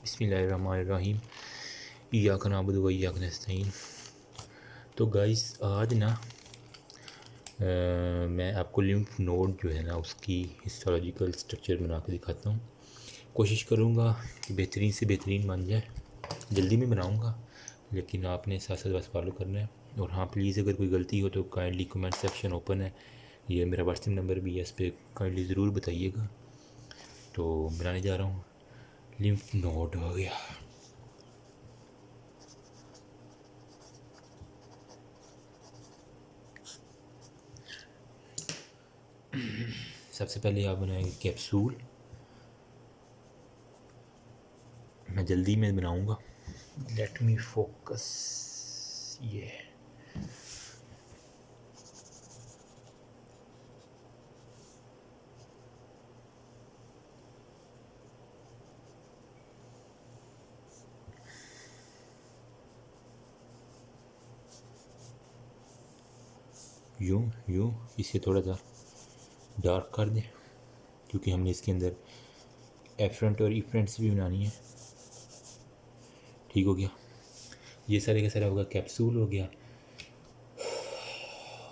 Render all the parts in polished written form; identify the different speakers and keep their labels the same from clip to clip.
Speaker 1: बिस्मिल्लाहिर्रहमानिर्रहीम इय्याका नअबुदु व इय्याका नस्तईन। तो गाइस आज ना मैं आपको लिम्फ नोड जो है ना उसकी हिस्टोलॉजिकल स्ट्रक्चर बना के दिखाता हूँ। कोशिश करूँगा कि बेहतरीन से बेहतरीन बन जाए। जल्दी में बनाऊँगा लेकिन आपने साथ साथ बस फॉलो करना है। और हाँ प्लीज़ अगर कोई गलती हो तो काइंडली कमेंट सेक्शन ओपन है, ये मेरा व्हाट्सएप नंबर भी है, इस पर काइंडली ज़रूर बताइएगा। तो बनाने जा रहा हूँ। लिम्फ नोड हो गया। सबसे पहले आप बनाएंगे कैप्सूल। मैं जल्दी में बनाऊंगा। Let me focus. ये यूँ यूँ इसे थोड़ा सा डार्क कर दें क्योंकि हमने इसके अंदर एफरेंट और इफरेंट्स भी बनानी है। ठीक हो गया। ये सारे का सारा होगा कैप्सूल हो गया।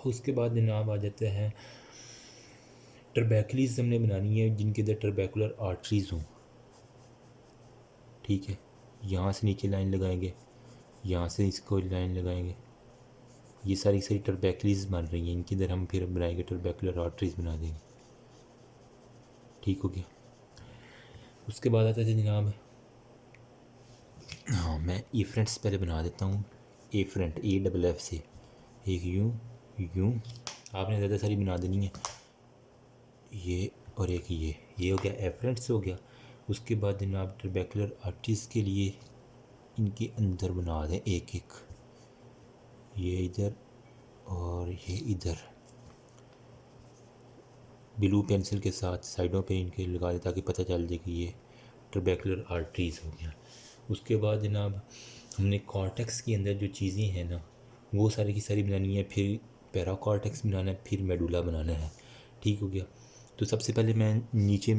Speaker 1: उसके बाद जनाब आ जाते हैं टर्बैकुलस हमने बनानी है जिनके अंदर टर्बैकुलर आर्टरीज हों। ठीक है, यहाँ से नीचे लाइन लगाएंगे, यहाँ से इसको लाइन लगाएंगे। ये सारी सारी टर्बैकुलस बन रही हैं, इनके अंदर हम फिर बनाएंगे टर्बैकुलर आर्टरीज बना देंगे। ठीक हो गया। उसके बाद आता है जनाब, हाँ मैं एफरेंट्स पहले बना देता हूँ। एफरेंट AFF से एक यूँ यूँ आपने ज़्यादा सारी बना देनी है। ये और एक ये हो गया, एफरेंट्स हो गया। उसके बाद जनाब टर्बैकुलर आर्टरीज के लिए इनके अंदर बना दें एक एक, ये इधर और ये इधर। ब्लू पेंसिल के साथ साइडों पे इनके लगा दें ताकि पता चल जाए कि ये टर्बैकुलर आर्टरीज हो गया। उसके बाद जनाब हमने कॉर्टेक्स के अंदर जो चीज़ें हैं ना वो सारी की सारी बनानी है, फिर पैराकॉर्टेक्स बनाना है, फिर मेडुला बनाना है। ठीक हो गया। तो सबसे पहले मैं नीचे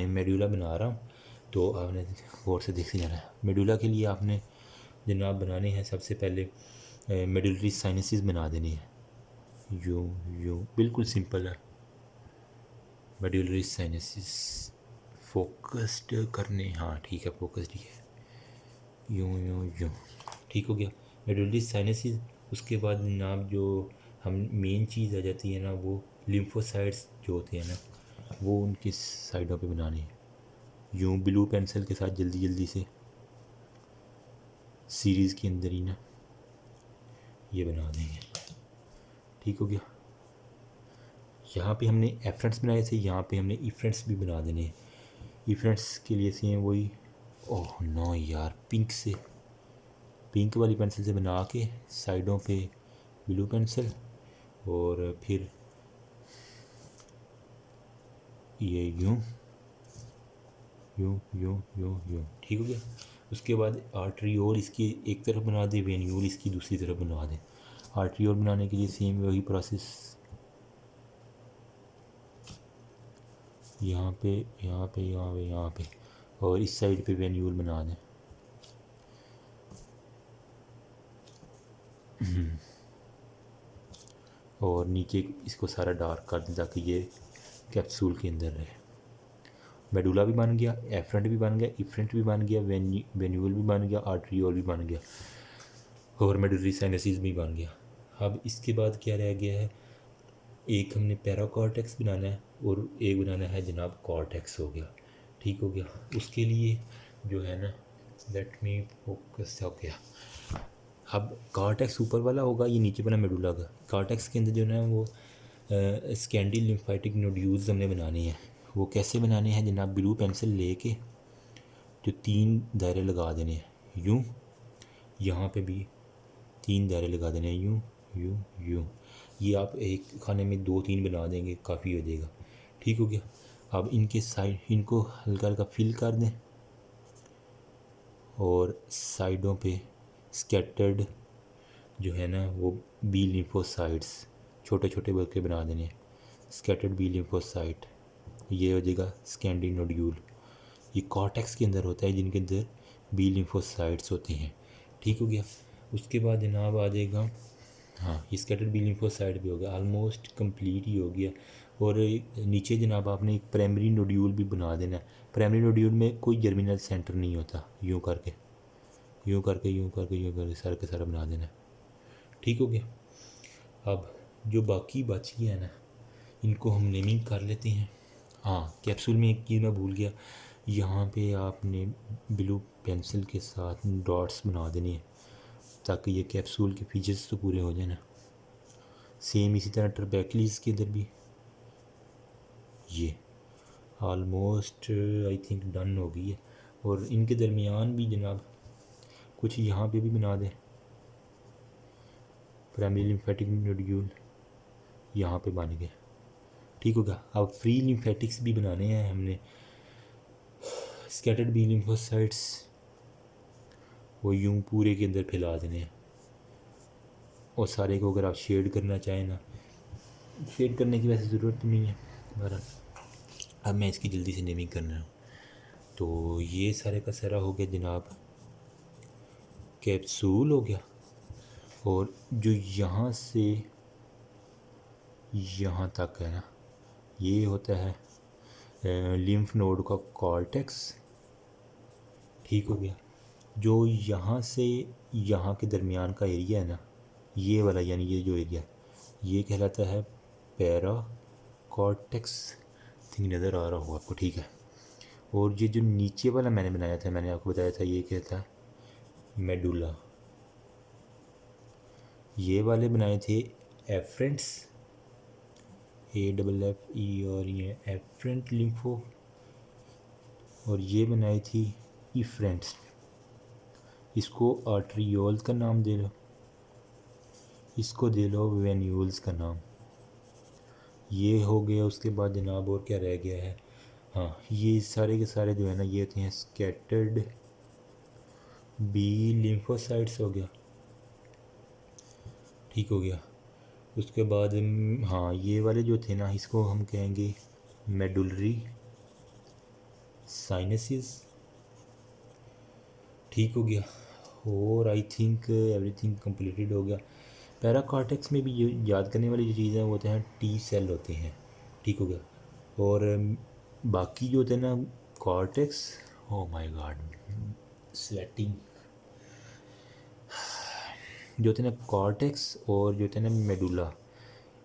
Speaker 1: मेडुला बना रहा हूँ, तो आपने गौर से देखते जाना है। मेडुला के लिए आपने जनाब बनाने हैं सबसे पहले मेडुलरी साइनसेस बना देनी है। यूँ यूँ बिल्कुल सिंपल है। मेडुलरी साइनसेस फोकस्ड करने, हाँ ठीक है फोकस्ड ही है। यूँ यूँ यूँ ठीक हो गया। Medullary sinuses. उसके बाद जनाब जो हम मेन चीज़ आ जाती है ना वो लिम्फोसाइट्स जो होते हैं ना वो उनकी साइडों पे बनानी है। यूँ ब्लू पेंसिल के साथ जल्दी जल्दी से सीरीज़ के अंदर ही ना ये बना देंगे। ठीक हो गया। यहाँ पे हमने एफरेंट्स बनाए थे, यहाँ पे हमने इफरेंट्स भी बना देने हैं। इफरेंट्स के लिए सेम वही, ओह नो यार, पिंक वाली पेंसिल से बना के साइडों पे ब्लू पेंसिल और फिर ये यूँ यूँ यूँ यूँ यूँ। ठीक हो गया। उसके बाद आर्ट्रियोल इसकी एक तरफ बना दें, वेन्यूल इसकी दूसरी तरफ बना दें। आर्ट्रियोल बनाने के लिए सेम वही प्रोसेस, यहाँ पे यहाँ पे यहाँ पे यहाँ पे और इस साइड पे वेन्यूल बना दें। और नीचे इसको सारा डार्क कर दें ताकि ये कैप्सूल के अंदर रहे। मेडुला भी बन गया, एफरेंट भी बन गया, इफरेंट भी बन गया, वेन्यूल भी बन गया, आर्ट्रियोल भी बन गया और मेडुलरी साइनसेस भी बन गया। अब इसके बाद क्या रह गया है, एक हमने पैराकॉर्टेक्स बनाना है और एक बनाना है जनाब कॉर्टेक्स हो गया। ठीक हो गया। उसके लिए जो है ना, लेट मी फोकस हो गया। अब कॉर्टेक्स ऊपर वाला होगा, ये नीचे वाला मेडुला का। कॉर्टेक्स के अंदर जो है वो स्कैंडी लिम्फेटिक नोड्यूल्स हमने बनाने हैं। वो कैसे बनाने हैं जनाब, ब्लू पेंसिल लेके जो 3 दायरे लगा देने हैं यूँ, यहाँ पे भी 3 दायरे लगा देने हैं यूँ यूँ यूँ। ये आप एक खाने में 2-3 बना देंगे, काफ़ी हो जाएगा। ठीक हो गया। अब इनके साइड इनको हल्का हल्का फिल कर दें और साइडों पे स्कैटर्ड जो है ना वो बी लिम्फोसाइट्स छोटे छोटे बल्कि बना देने। स्कैटर्ड बी लिम्फोसाइट, ये हो जाएगा स्कैंडी नोड्यूल। ये कॉर्टेक्स के अंदर होता है जिनके अंदर बी लिम्फोसाइट्स होते हैं। ठीक हो गया। उसके बाद जनाब आ जाएगा, हाँ ये स्कैटर्ड बी लिम्फोसाइट भी हो गया, ऑलमोस्ट कंप्लीट ही हो गया। और नीचे जनाब आपने एक प्राइमरी नोड्यूल भी बना देना है। प्राइमरी नोड्यूल में कोई जर्मिनल सेंटर नहीं होता, यूँ करके यूँ करके यूँ करके यूँ करके सारा का सारा बना देना है। ठीक हो गया। अब जो बाकी बच गया है ना, इनको हम नेमिंग कर लेते हैं। हाँ कैप्सूल में एक चीज़ मैं भूल गया, यहाँ पे आपने ब्लू पेंसिल के साथ डॉट्स बना देने हैं ताकि ये कैप्सूल के फीचर्स तो पूरे हो जाए ना। सेम इसी तरह ट्रबैकलीज के इधर भी ये ऑलमोस्ट आई थिंक डन हो गई है। और इनके दरमियान भी जनाब कुछ यहाँ पे भी बना दें, प्राइमरी लिम्फेटिक नोड्यूल यहाँ पे बन गया। ठीक होगा। अब फ्री लिम्फेटिक्स भी बनाने हैं हमने, स्कैटर्ड बी लिम्फोसाइट्स वो यूं पूरे के अंदर फैला देने हैं। और सारे को अगर आप शेड करना चाहें ना, शेड करने की वैसे ज़रूरत नहीं है, बहरहाल अब मैं इसकी जल्दी से नेमिंग कर रहा हूँ। तो ये सारे का सारा हो गया जनाब, कैप्सूल हो गया। और जो यहाँ से यहाँ तक है ना, ये होता है लिम्फ नोड का कॉर्टेक्स। ठीक हो गया। जो यहाँ से यहाँ के दरमियान का एरिया है ना, ये वाला यानी ये जो एरिया ये कहलाता है पैरा कॉर्टेक्स। थिंक नज़र आ रहा होगा आपको। ठीक है। और ये जो नीचे वाला मैंने बनाया था, मैंने आपको बताया था ये क्या था, मेडुला। ये वाले बनाए थे एफरेंट्स, AFFE, और ये एफरेंट लिम्फो। और ये बनाई थी इफ्रेंट्स। इसको आर्ट्रियोल्स का नाम दे लो, इसको दे लो वेन्यूल्स का नाम। ये हो गया। उसके बाद जनाब और क्या रह गया है, हाँ ये सारे के सारे जो है ना ये होते हैं स्कैटर्ड बी लिम्फोसाइट्स हो गया। ठीक हो गया। उसके बाद हाँ ये वाले जो थे ना, इसको हम कहेंगे मेडुलरी साइनसिस। ठीक हो गया। और आई थिंक एवरीथिंग कंप्लीटेड हो गया। पैराकॉर्टेक्स में भी ये याद करने वाली जो चीज़ है वो होते हैं टी सेल होते हैं। ठीक हो गया। और बाकी जो होते हैं ना cortex, oh my God sweating, जो होते हैं ना कॉर्टेक्स और जो होते हैं ना मेडुला,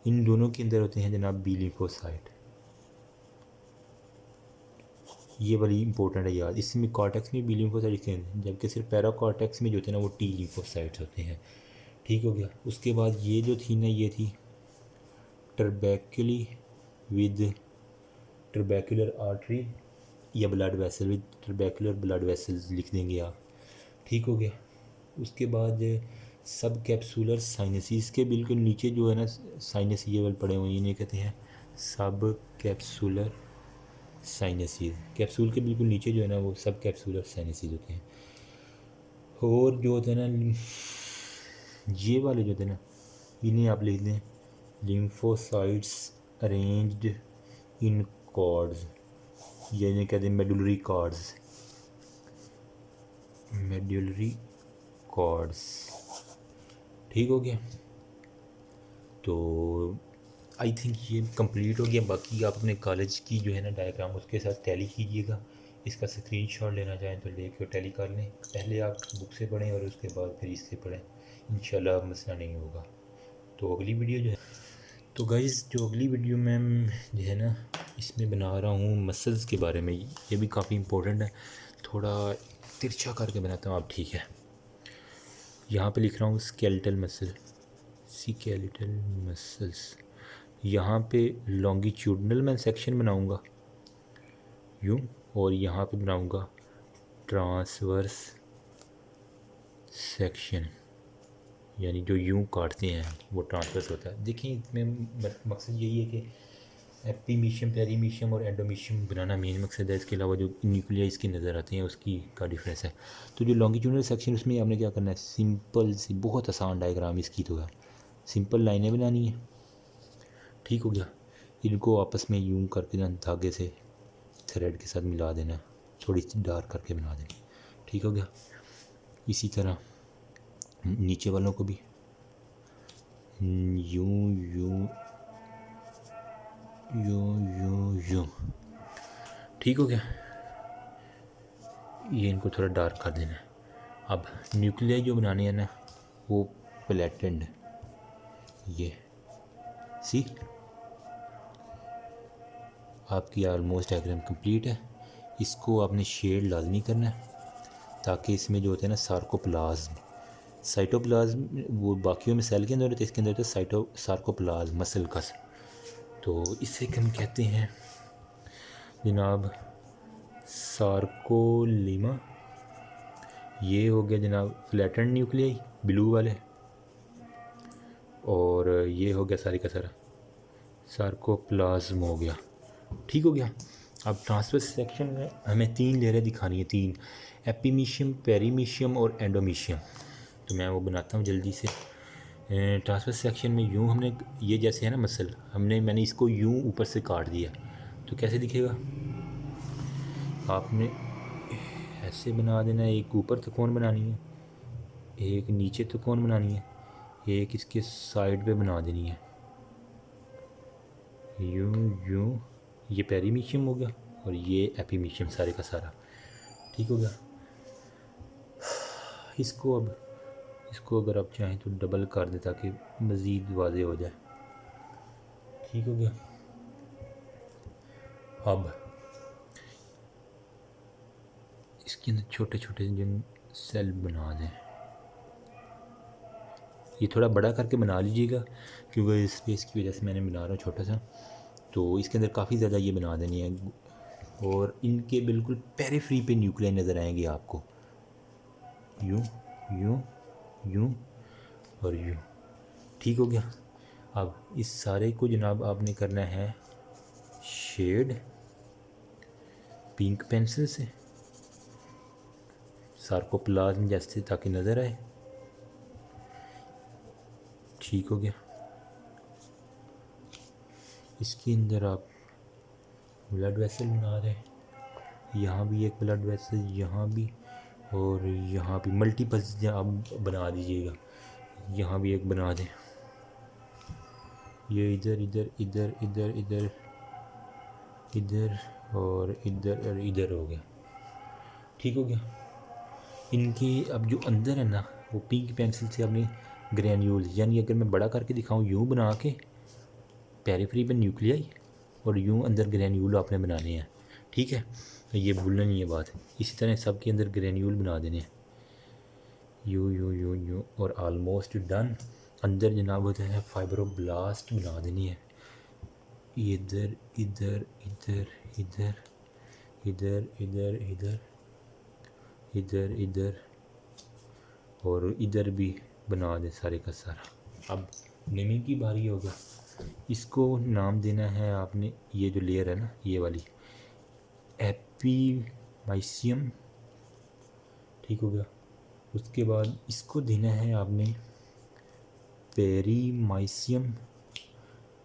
Speaker 1: इन दोनों के अंदर होते हैं जनाब बी लिम्फोसाइट। ये वाली इंपॉर्टेंट है याद, इसमें कॉर्टेक्स में बी लिम्फोसाइट के हैं, जबकि सिर्फ पैराकॉर्टेक्स में जो होते हैं ना वो टी लिम्फोसाइट्स होते हैं। ठीक हो गया। उसके बाद ये जो थी ना ये थी ट्रबैक्यूली विद ट्रबैक्यूलर आर्टरी या blood vessel with trabecular blood vessels लिख देंगे आप। ठीक हो गया। उसके बाद सब कैप्सूलर साइनसिस के बिल्कुल नीचे जो है ना साइनस ये वाले पड़े हुए हैं, इन्हें कहते हैं सब कैप्सूलर साइनसिस। कैप्सूल के बिल्कुल नीचे जो है ना वो सब कैप्सूलर साइनसिस होते हैं। और जो होते हैं ना ये वाले जो होते हैं ना, इन्हें आप लिख दें लिम्फोसाइट्स अरेंज्ड इन कॉर्ड्स, या इन्हें कहते हैं मेडुलरी कॉर्ड्स, मेडुलरी कॉर्ड्स। ठीक हो गया। तो आई थिंक ये कंप्लीट हो गया। बाकी आप अपने कॉलेज की जो है ना डायग्राम उसके साथ टैली कीजिएगा। इसका स्क्रीनशॉट लेना चाहें तो लेके टैली कर लें। पहले आप बुक से पढ़ें और उसके बाद फिर इससे पढ़ें, इंशाल्लाह मसला नहीं होगा। तो अगली वीडियो जो है, तो गाइस जो अगली वीडियो में जो है ना इसमें बना रहा हूँ मसल्स के बारे में। ये भी काफ़ी इम्पोर्टेंट है, थोड़ा तिरछा करके बनाता हूँ आप। ठीक है। यहाँ पे लिख रहा हूँ स्केलेटल मसल, स्केलेटल मसल्स। यहाँ पे लॉन्गिट्यूडनल मैं सेक्शन बनाऊँगा यूँ, और यहाँ पे बनाऊँगा ट्रांसवर्स सेक्शन, यानी जो यूँ काटते हैं वो ट्रांसवर्स होता है। देखिए इसमें मकसद यही है कि एपीमीशियम, पेरीमीशियम और एंडोमीशियम बनाना मेन मकसद है। इसके अलावा जो न्यूक्लिया इसके नज़र आते हैं उसकी का डिफरेंस है। तो जो लॉन्गिट्यूडनल सेक्शन उसमें आपने क्या करना है, सिंपल सी बहुत आसान डायग्राम इसकी तो है, सिंपल लाइनें बनानी है। ठीक हो गया। इनको आपस में यूं करके ना धागे से थ्रेड के साथ मिला देना, थोड़ी सी डार्क करके बना देना। ठीक हो गया। इसी तरह नीचे वालों को भी यूं यूं यूं यूं यूं, ठीक हो गया। ये इनको थोड़ा डार्क कर देना है। अब न्यूक्लियाई जो बनानी है ना वो फ्लैटेंड, ये सी आपकी ऑलमोस्ट डायग्राम कंप्लीट है। इसको आपने शेड लाजमी करना है ताकि इसमें जो होते हैं ना सार्कोप्लाज्म, साइटोप्लाज्म वो बाकियों में सेल के अंदर होते हैं, इसके अंदर होता है सार्कोप्लाज्म मसल कस। तो इससे हम कहते हैं जनाब सार्कोलीमा। ये हो गया जनाब फ्लैटेंड न्यूक्लियाई ब्लू वाले, और ये हो गया सारी का सारा सार्कोप्लाज्म हो गया, ठीक हो गया। अब ट्रांसवर्स सेक्शन में हमें 3 लेयरें दिखानी है, 3, एपीमीशियम, पेरीमीशियम और एंडोमीशियम। तो मैं वो बनाता हूँ जल्दी से। ट्रांसवर्स सेक्शन में यूँ हमने ये जैसे है ना मसल, मैंने इसको यूँ ऊपर से काट दिया, तो कैसे दिखेगा? आपने ऐसे बना देना है, एक ऊपर त्रिकोण बनानी है, एक नीचे त्रिकोण बनानी है, एक इसके साइड पे बना देनी है, यूँ यूँ। ये पेरीमीशियम हो गया और ये एपीमीशियम सारे का सारा, ठीक हो गया। इसको अगर आप चाहें तो डबल कर दें ताकि मज़ीद वाज़े हो जाए, ठीक हो गया। अब इसके अंदर छोटे छोटे जिन सेल बना दें, ये थोड़ा बड़ा करके बना लीजिएगा क्योंकि स्पेस की वजह से मैंने बना रहा हूँ छोटा सा। तो इसके अंदर काफ़ी ज़्यादा ये बना देनी है, और इनके बिल्कुल पेरिफ्री पे न्यूक्लियाई नज़र आएंगे आपको, यूँ यूँ यूँ और यूँ, ठीक हो गया। अब इस सारे को जनाब आपने करना है शेड पिंक पेंसिल से सार्कोप्लाज्म जैसे ताकि नज़र आए, ठीक हो गया। इसके अंदर आप ब्लड वेसल बना दें, यहाँ भी एक ब्लड वेसल, यहाँ भी और यहाँ भी मल्टीपल्स आप बना दीजिएगा, यहाँ भी एक बना दें, ये इधर इधर इधर इधर इधर इधर और इधर हो गया, ठीक हो गया। इनकी अब जो अंदर है ना वो पिंक पेंसिल से अपने ग्रैन्यूल, यानी अगर मैं बड़ा करके दिखाऊं यूँ बना के पेरिफेरी पे न्यूक्लियाई और यूँ अंदर ग्रैन्यूल आपने बनाने हैं, ठीक है। तो ये भूलना नहीं है बात। इसी तरह सब के अंदर ग्रैन्यूल बना देने हैं, यूँ यूँ यूँ यूँ, और आलमोस्ट डन। अंदर जनाब होता है फाइब्रोब्लास्ट बना देनी है, इधर इधर इधर इधर इधर इधर इधर इधर इधर और इधर भी बना दे सारे का सारा। अब नेमिंग की बारी होगा, इसको नाम देना है आपने, ये जो लेयर है ना ये वाली एपीमाइसियम, ठीक हो गया। उसके बाद इसको देना है आपने पेरीमाइसियम,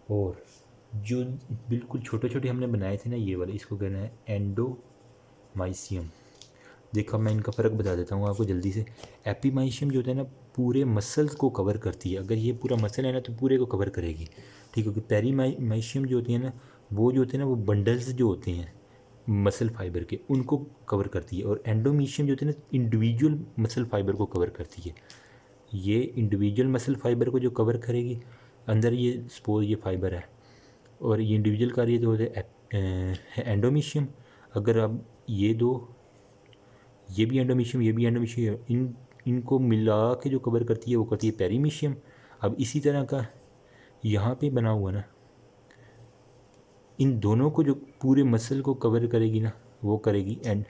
Speaker 1: और जो बिल्कुल छोटे छोटे हमने बनाए थे ना ये वाले, इसको कहना है एंडोमाइसियम। देखो मैं इनका फ़र्क बता देता हूँ आपको जल्दी से। एपीमाइशियम जो होता है ना पूरे मसल्स को कवर करती है, अगर ये पूरा मसल है ना तो पूरे को कवर करेगी, ठीक है। कि पेरीमाइशियम जो होती है ना वो जो होते हैं ना वो बंडल्स जो होते हैं मसल फाइबर के उनको कवर करती है, और एंडोमीशियम जो होते हैं ना इंडिविजुअल मसल फाइबर को कवर करती है। ये इंडिविजुअल मसल फाइबर को जो कवर करेगी, अंदर ये सपोज ये फाइबर है और ये इंडिविजुअल का रही है तो होता है एंडोमीशियम। अगर अब ये दो, ये भी एंडोमीशियम ये भी एंडोमीशियम, इनको मिला के जो कवर करती है वो करती है पेरीमीशियम। अब इसी तरह का यहाँ पे बना हुआ ना, इन दोनों को जो पूरे मसल को कवर करेगी ना वो करेगी एंड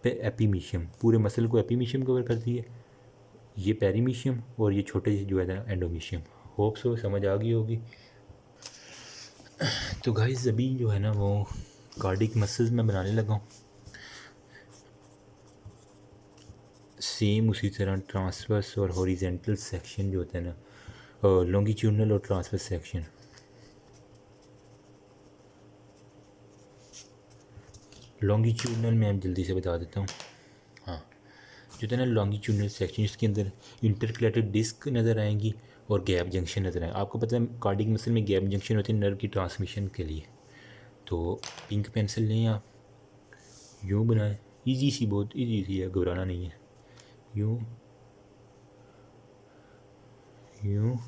Speaker 1: पे एपीमीशियम, पूरे मसल को एपीमीशियम कवर करती है, ये पेरीमीशियम, और ये छोटे जो है ना एंडोमीशियम। होप सो समझ आ गई होगी। तो गाइस अभी जो है ना वो कार्डिक मसल्स में बनाने लगा हूँ, सेम उसी तरह ट्रांसवर्स और हॉरिजेंटल सेक्शन जो होता है ना, लॉन्गिट्यूडनल और ट्रांसवर्स सेक्शन। लॉन्गिट्यूडनल में जल्दी से बता देता हूँ, हाँ जो है ना लॉन्गिट्यूडनल सेक्शन, इसके अंदर इंटरकलेटेड डिस्क नज़र आएंगी और गैप जंक्शन नज़र आएंगे। आपको पता है कार्डियक मसल में गैप जंक्शन होती है नर्व की ट्रांसमिशन के लिए। तो पिंक पेंसिल लें आप, यूँ बनाएं, इजी सी, बहुत इजी सी है, घबराना नहीं है। यूँ यूँ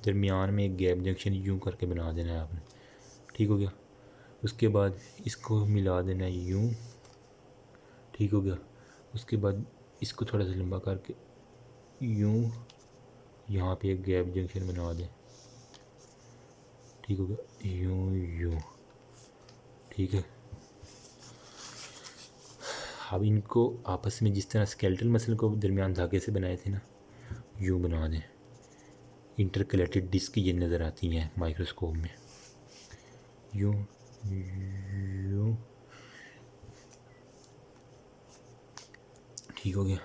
Speaker 1: दरमियान में एक गैप जंक्शन यूँ करके बना देना है आपने, ठीक हो गया। उसके बाद इसको मिला देना है यूँ, ठीक हो गया। उसके बाद इसको थोड़ा सा लंबा करके यूँ यहाँ पे एक गैप जंक्शन बना दें, ठीक हो गया, यूँ यूँ, ठीक है। अब इनको आपस में जिस तरह स्केलेटल मसल को दरमियान धागे से बनाए थे ना, यूँ बना दें। इंटरकलेटेड डिस्क ये नज़र आती हैं माइक्रोस्कोप में, यूँ यूँ, ठीक हो गया,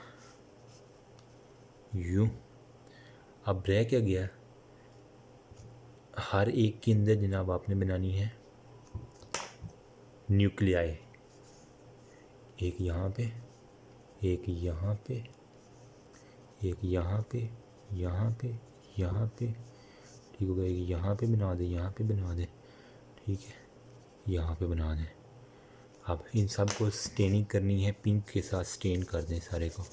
Speaker 1: यूँ। अब रह क्या गया, हर एक के अंदर जनाब आपने बनानी है न्यूक्लियाई, एक यहाँ पे, एक यहाँ पे, एक यहाँ पे, यहाँ पे, यहाँ पे, ठीक हो गया। एक यहाँ पे बना दे, यहाँ पे बना दे, ठीक है, यहाँ पे बना दें। अब इन सब को स्टेनिंग करनी है, पिंक के साथ स्टेन कर दें सारे को,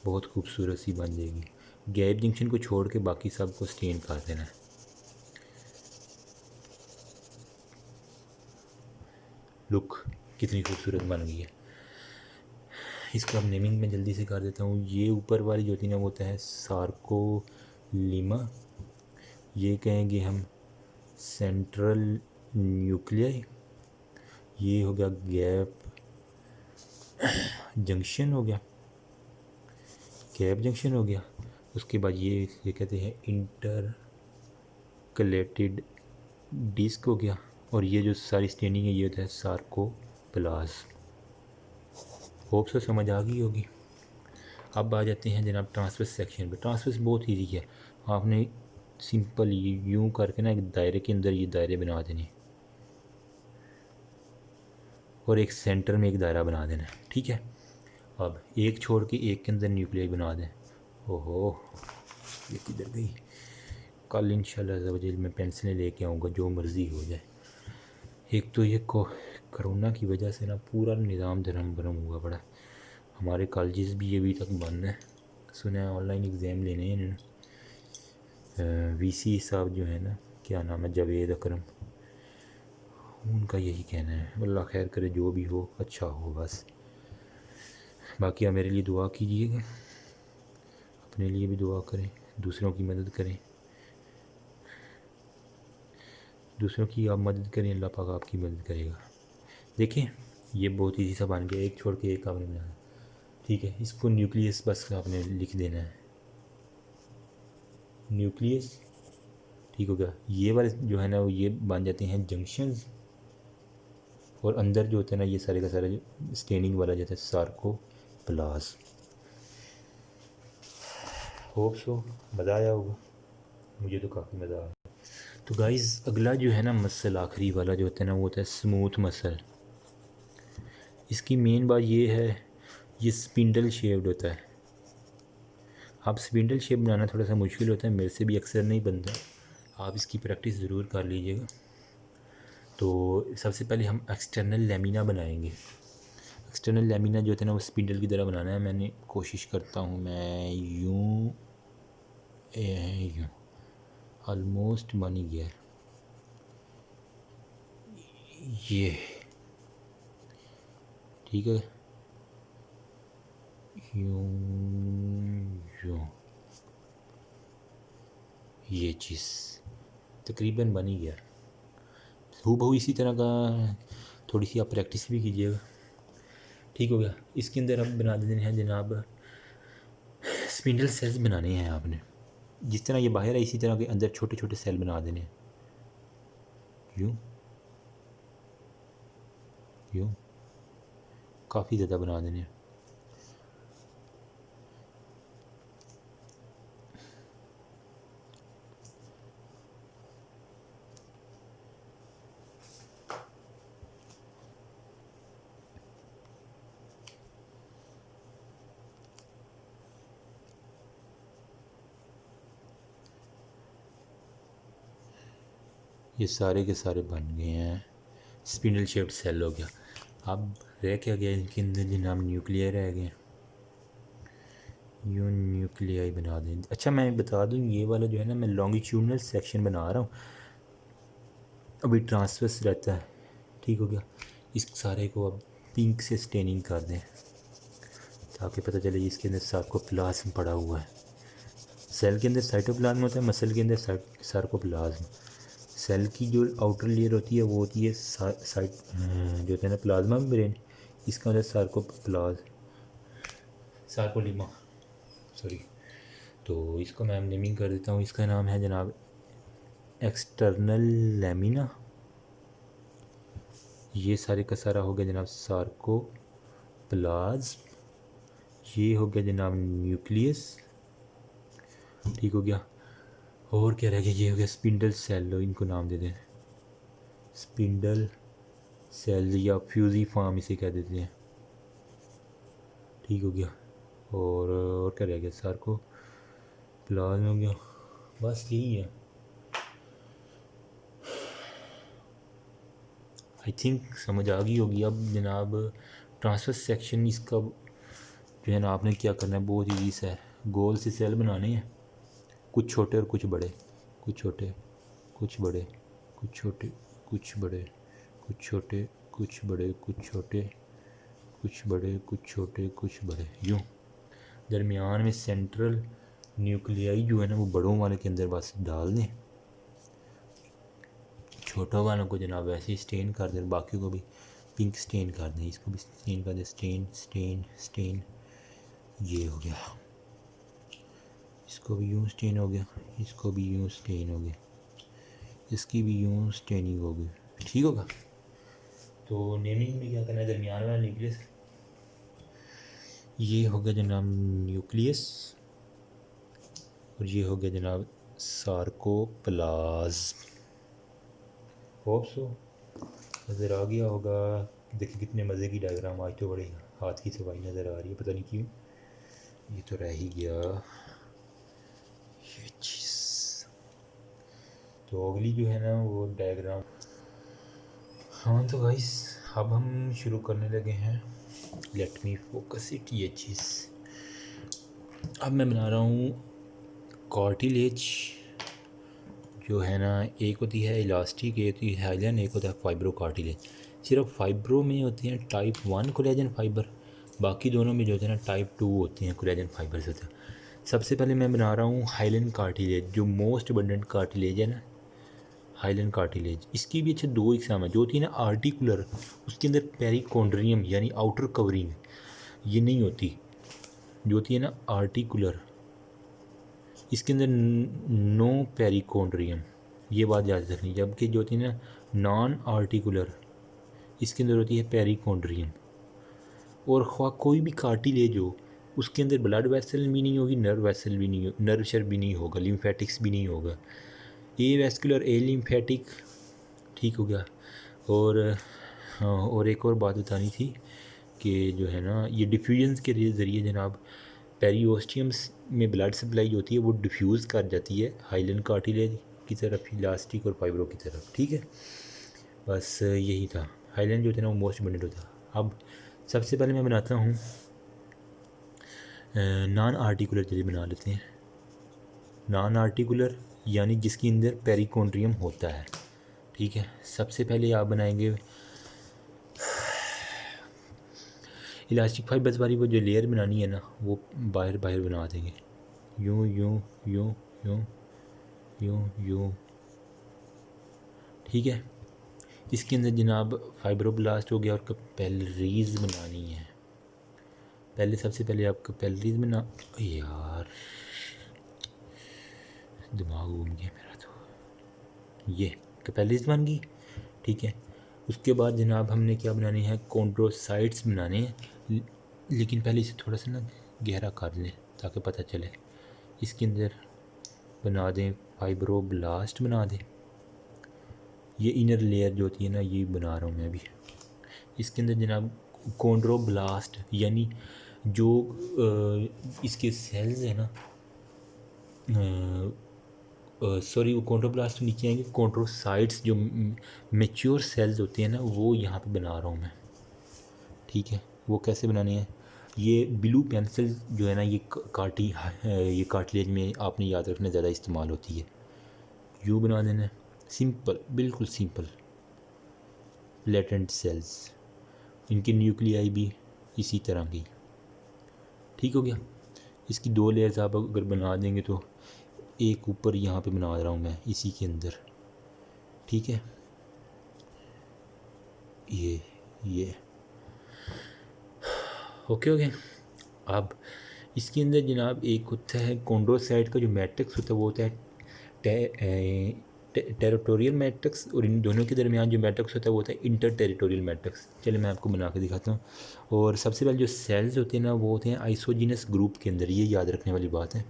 Speaker 1: बहुत खूबसूरत सी बन जाएगी। गैप जंक्शन को छोड़ के बाकी सब को स्टेन कर देना है। लुक कितनी खूबसूरत बन गई है। इसको अब नेमिंग में जल्दी से कर देता हूँ। ये ऊपर वाली जो होती है ना वो होता है सार्कोलीमा, ये कहेंगे हम सेंट्रल न्यूक्लियाई, ये हो गया गैप जंक्शन हो गया, गैप जंक्शन हो गया। उसके बाद ये कहते हैं इंटरकलेटेड डिस्क हो गया, और ये जो सारी स्टेनिंग है ये होता है सार्कोप्लाज्म। होप से समझ आ गई होगी। अब आ जाते हैं जनाब ट्रांसवर्स सेक्शन पे। ट्रांसवर्स बहुत ईजी है, आपने सिंपल यूँ करके ना एक दायरे के अंदर ये दायरे बना देने और एक सेंटर में एक दायरा बना देना, ठीक है। अब एक छोड़ के एक के अंदर न्यूक्लियाई बना दें। ओहो ये किधर गई, कल इंशाल्लाह वजह मैं पेंसिलें लेके आऊँगा, जो मर्ज़ी हो जाए। एक तो ये कोरोना की वजह से ना पूरा निज़ाम धर्म भरम हुआ पड़ा, हमारे कॉलेजेस भी अभी तक बंद है। सुना है ऑनलाइन एग्ज़ाम लेने हैं इन्होंने। वीसी साहब जो है ना, क्या नाम है, जावेद अकरम, उनका यही कहना है। अल्लाह खैर करे, जो भी हो अच्छा हो बस। बाकी आप मेरे लिए दुआ कीजिएगा, अपने लिए भी दुआ करें, दूसरों की मदद करें, दूसरों की आप मदद करें, अल्लाह पाक आपकी मदद करेगा। देखें ये बहुत ईजी सा बन गया, एक छोड़ के एक आपने बनाना, ठीक है। इसको न्यूक्लियस बस आपने लिख देना है, न्यूक्लियस, ठीक हो गया। ये वाले जो है ना वो ये बन जाते हैं जंक्शंस, और अंदर जो होता है ना ये सारे का सारा जो स्टेनिंग वाला जाता है सार्कोप्लाज्म। होप सो मज़ा आया होगा, मुझे तो काफ़ी मज़ा आया। तो गाइस अगला जो है ना मसल, आखिरी वाला जो होता है ना वो होता है स्मूथ मसल। इसकी मेन बात ये है, ये स्पिंडल शेप्ड होता है। आप स्पिंडल शेप बनाना थोड़ा सा मुश्किल होता है, मेरे से भी अक्सर नहीं बनता, आप इसकी प्रैक्टिस ज़रूर कर लीजिएगा। तो सबसे पहले हम एक्सटर्नल लेमिना बनाएंगे। एक्सटर्नल लेमिना जो होता है ना वो स्पिंडल की तरह बनाना है। मैंने कोशिश करता हूँ, मैं यूँ यूँ ऑलमोस्ट बन ही गया ये, ठीक है, यूँ यूँ, ये चीज़ तकरीबन बन ही गया। हूबहू इसी तरह का थोड़ी सी आप प्रैक्टिस भी कीजिएगा, ठीक हो गया। इसके अंदर अब बना देने हैं जनाब स्पिंडल सेल्स बनाने हैं आपने। जिस तरह ये बाहर है इसी तरह के अंदर छोटे छोटे सेल बना देने हैं, यूँ यूँ, काफ़ी ज़्यादा बना देने हैं। ये सारे के सारे बन गए हैं, स्पिंडल शेप्ड सेल हो गया। अब रह क्या गया इनके अंदर जनाब, न्यूक्लियर रह गए, यूँ न्यूक्लियाई बना दें। अच्छा मैं बता दूँ, ये वाला जो है ना मैं लॉन्गिट्यूडनल सेक्शन बना रहा हूँ, अभी ट्रांसवर्स रहता है, ठीक हो गया। इस सारे को अब पिंक से स्टेनिंग कर दें ताकि पता चले इसके अंदर सार्कोप्लाज्म पड़ा हुआ है। सेल के अंदर साइटोप्लाज्म होता है, मसल के अंदर सार्कोप्लाज्म। सेल की जो आउटर लेयर होती है वो होती है साइट जो होता है ना प्लाज्मा मेम्ब्रेन, इसका होता है सार्कोलिमा, सॉरी। तो इसको मैं नेमिंग कर देता हूँ, इसका नाम है जनाब एक्सटर्नल लैमिना। ये सारे का सारा हो गया जनाब सार्कोप्लाज्म। ये हो गया जनाब न्यूक्लियस, ठीक हो गया। और क्या रह गया, ये हो गया स्पिंडल सेल, इनको नाम दे दें स्पिंडल सेल या फ्यूजी फार्म इसे कह देते हैं, ठीक हो गया। और क्या रह गया, सार्कोप्लाज्म हो गया, बस यही है। आई थिंक समझ आ गई होगी। अब जनाब ट्रांसफर सेक्शन इसका जो है ना आपने क्या करना है, बहुत ईजी सा है। गोल से सेल बनाने हैं, कुछ छोटे और कुछ बड़े, कुछ छोटे कुछ बड़े, कुछ छोटे कुछ बड़े, कुछ छोटे कुछ बड़े, कुछ छोटे कुछ बड़े, कुछ छोटे कुछ बड़े, यूँ। दरमियान में सेंट्रल न्यूक्लियाई जो है ना वो बड़ों वाले के अंदर बस डाल दें, छोटों वालों को जनाब वैसे ही स्टेन कर दें, बाकी को भी पिंक स्टेन कर दें, इसको भी स्टेन कर दें, स्टेन स्टेन स्टेन, ये हो गया। इसको भी यूँ स्टेन हो गया, इसको भी यूँ स्टेन हो गया, इसकी भी यूँ स्टेनिंग हो गई, ठीक होगा। तो नेमिंग में क्या करना है, दरमियान वाला न्यूक्लियस, ये हो गया जनाब न्यूक्लियस, और ये हो गया जनाब सार्कोप्लाज्म। होप सो नज़र आ गया होगा। देखिए कितने मज़े की डायग्राम, आज तो बड़ी हाथ की सफाई नज़र आ रही है, पता नहीं क्यों। ये तो रह ही गया ये चीज़। तो अगली जो है ना वो डायग्राम, हाँ तो गाइस अब हम शुरू करने लगे हैं। लेट मी फोकस इट, ये चीज़ अब मैं बना रहा हूँ कार्टिलेज जो है ना, एक होती है इलास्टिक, एक होती है हाइलन, एक होता है फाइब्रो कार्टिलेज। सिर्फ फाइब्रो में होते हैं टाइप 1 कोलेजन फाइबर, बाकी दोनों में जो होते हैं ना टाइप 2 होते हैं कोलेजन फाइबर्स होते हैं। सबसे पहले मैं बना रहा हूँ हाइलन कार्टिलेज, जो मोस्ट अबंडेंट कार्टिलेज है ना, हाइलन कार्टिलेज। इसकी भी अच्छे दो एग्जाम है, जो होती है ना आर्टिकुलर, उसके अंदर पेरिकोन्ड्रियम यानी आउटर कवरिंग ये नहीं होती, जो होती है ना आर्टिकुलर, इसके अंदर नो पेरिकोन्ड्रियम, ये बात याद रखनी। जबकि जो होती है ना नॉन आर्टिकुलर, इसके अंदर होती है पेरिकोन्ड्रियम। और ख्वा कोई भी कार्टिलेज हो उसके अंदर ब्लड वेसल भी नहीं होगी, नर्व वेसल भी नहीं, नर्व शर भी नहीं होगा, लिम्फेटिक्स भी नहीं होगा, ए वेस्कुलर ए लिम्फेटिक, ठीक हो गया। और एक और बात बतानी थी कि जो है ना ये डिफ्यूजन के ज़रिए जनाब पेरियोस्टियम्स में ब्लड सप्लाई जो होती है वो डिफ्यूज़ कर जाती है हाइलन कार्टिलेज की तरफ, इलास्टिक और फाइब्रो की तरफ, ठीक है। बस यही था, हाइलन जो होता है ना वो मोस्ट अबंडेंट होता है। अब सबसे पहले मैं बनाता हूँ नॉन आर्टिकुलर, चलिए बना लेते हैं नॉन आर्टिकुलर, यानी जिसके अंदर पेरिकोन्ड्रियम होता है, ठीक है। सबसे पहले आप बनाएंगे इलास्टिक फाइबर्स वाली वो जो लेयर बनानी है ना वो बाहर बाहर बना देंगे, यूँ यूँ यूँ यूँ यूँ यूँ, ठीक है। इसके अंदर जनाब फाइब्रोब्लास्ट हो गया और कैपिलरीज बनानी है। पहले सबसे पहले आप कैपिलरीज बना, यार दिमाग घूम गया मेरा, तो ये कैपिलरीज बन गई, ठीक है। उसके बाद जनाब हमने क्या बनाने हैं, कॉन्ड्रोसाइट्स बनाने हैं, लेकिन पहले इसे थोड़ा सा ना गहरा कर लें ताकि पता चले। इसके अंदर बना दें फाइब्रोब्लास्ट बना दें, ये इनर लेयर जो होती है ना ये बना रहा हूँ मैं अभी। इसके अंदर जनाब कॉन्ड्रोब्लास्ट यानी जो इसके सेल्स हैं ना सॉरी वो कॉन्ट्रोब्लास्ट नीचे आएंगे, कॉन्ट्रोसाइट्स जो मेच्योर सेल्स होते हैं ना वो यहाँ पे बना रहा हूँ मैं। ठीक है, वो कैसे बनाने हैं, ये ब्लू पेंसिल जो है ना ये ये कार्टिलेज में आपने याद रखना ज़्यादा इस्तेमाल होती है। यू बना देना है, सिंपल, बिल्कुल सिंपल। लेटेंट सेल्स, इनके न्यूक्लियाई भी इसी तरह की। ठीक हो गया। इसकी 2 लेयर्स आप अगर बना देंगे तो एक ऊपर यहाँ पे बना रहा हूँ मैं इसी के अंदर। ठीक है, ये ओके हो गया। अब इसके अंदर जनाब एक होता है कॉन्ड्रोसाइट का जो मैट्रिक्स होता है वो होता है टेरिटोरियल मैट्रिक्स, और इन दोनों के दरमियान जो मैट्रिक्स होता है वो होता है इंटर टेरिटोरियल मैट्रिक्स। चलिए मैं आपको बना के दिखाता हूँ। और सबसे पहले जो सेल्स होते हैं ना वो होते हैं आइसोजीनस ग्रुप के अंदर, ये याद रखने वाली बात है।